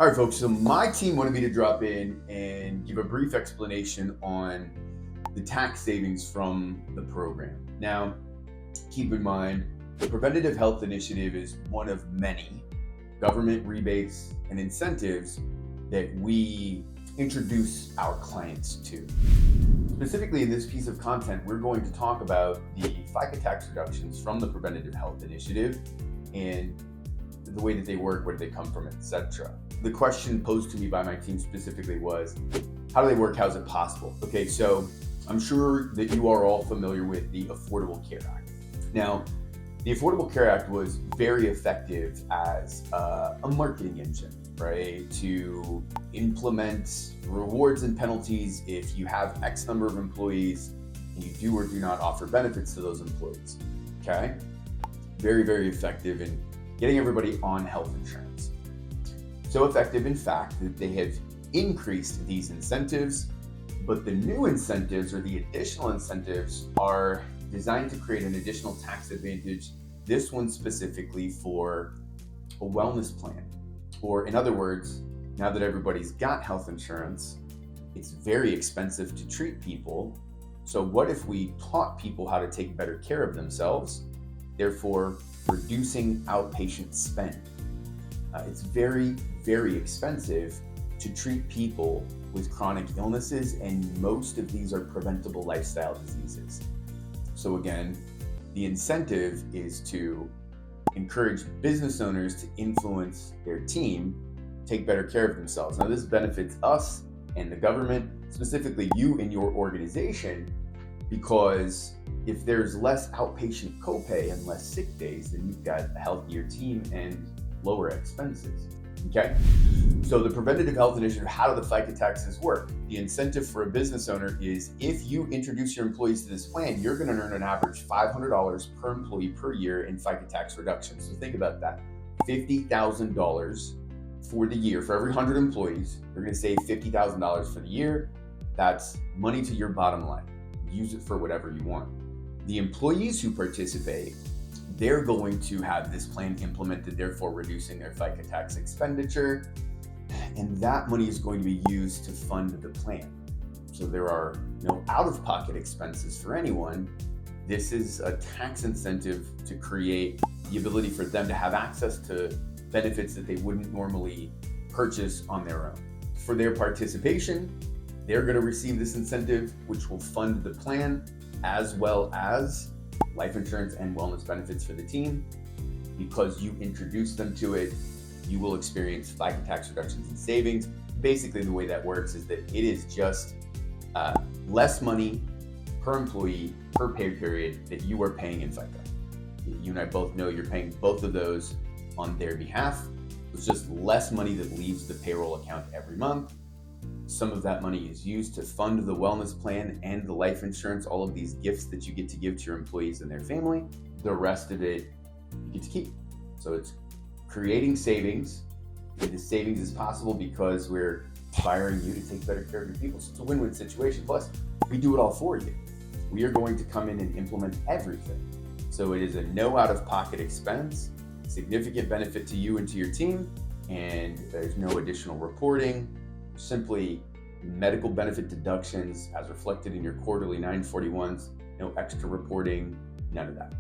All right, folks, so my team wanted me to drop in and give a brief explanation on the tax savings from the program. Now, keep in mind, the Preventative Health Initiative is one of many government rebates and incentives that we introduce our clients to. Specifically, in this piece of content, we're going to talk about the FICA tax reductions from the Preventative Health Initiative and the way that they work, where do they come from, etc. The question posed to me by my team specifically was, how do they work? How is it possible? Okay, so I'm sure that you are all familiar with the Affordable Care Act. Now, the Affordable Care Act was very effective as a marketing engine, right? To implement rewards and penalties if you have X number of employees and you do or do not offer benefits to those employees, okay? Very, very effective in getting everybody on health insurance. So effective, in fact, that they have increased these incentives, but the new incentives or the additional incentives are designed to create an additional tax advantage, this one specifically for a wellness plan. Or in other words, now that everybody's got health insurance, it's very expensive to treat people. So what if we taught people how to take better care of themselves, therefore reducing outpatient spend? It's very, very expensive to treat people with chronic illnesses, and most of these are preventable lifestyle diseases. So again, the incentive is to encourage business owners to influence their team, take better care of themselves. Now, this benefits us and the government, specifically you and your organization, because if there's less outpatient copay and less sick days, then you've got a healthier team and lower expenses. Okay? So the Preventative Health Initiative, how do the FICA taxes work? The incentive for a business owner is if you introduce your employees to this plan, you're going to earn an average $500 per employee per year in FICA tax reduction. So think about that. $50,000 for the year. For every 100 employees, you're going to save $50,000 for the year. That's money to your bottom line. Use it for whatever you want. The employees who participate, they're going to have this plan implemented, therefore reducing their FICA tax expenditure, and that money is going to be used to fund the plan. So there are no out-of-pocket expenses for anyone. This is a tax incentive to create the ability for them to have access to benefits that they wouldn't normally purchase on their own. For their participation, they're going to receive this incentive, which will fund the plan, as well as life insurance and wellness benefits for the team. Because you introduce them to it, you will experience FICA tax reductions and savings. Basically, the way that works is that it is just less money per employee per pay period that you are paying in FICA. You and I both know you're paying both of those on their behalf. It's just less money that leaves the payroll account every month. Some of that money is used to fund the wellness plan and the life insurance, all of these gifts that you get to give to your employees and their family. The rest of it you get to keep. So it's creating savings. And the savings is possible because we're inspiring you to take better care of your people. So it's a win-win situation. Plus, we do it all for you. We are going to come in and implement everything. So it is a no out-of-pocket expense, significant benefit to you and to your team, and there's no additional reporting. Simply medical benefit deductions as reflected in your quarterly 941s, no extra reporting, none of that.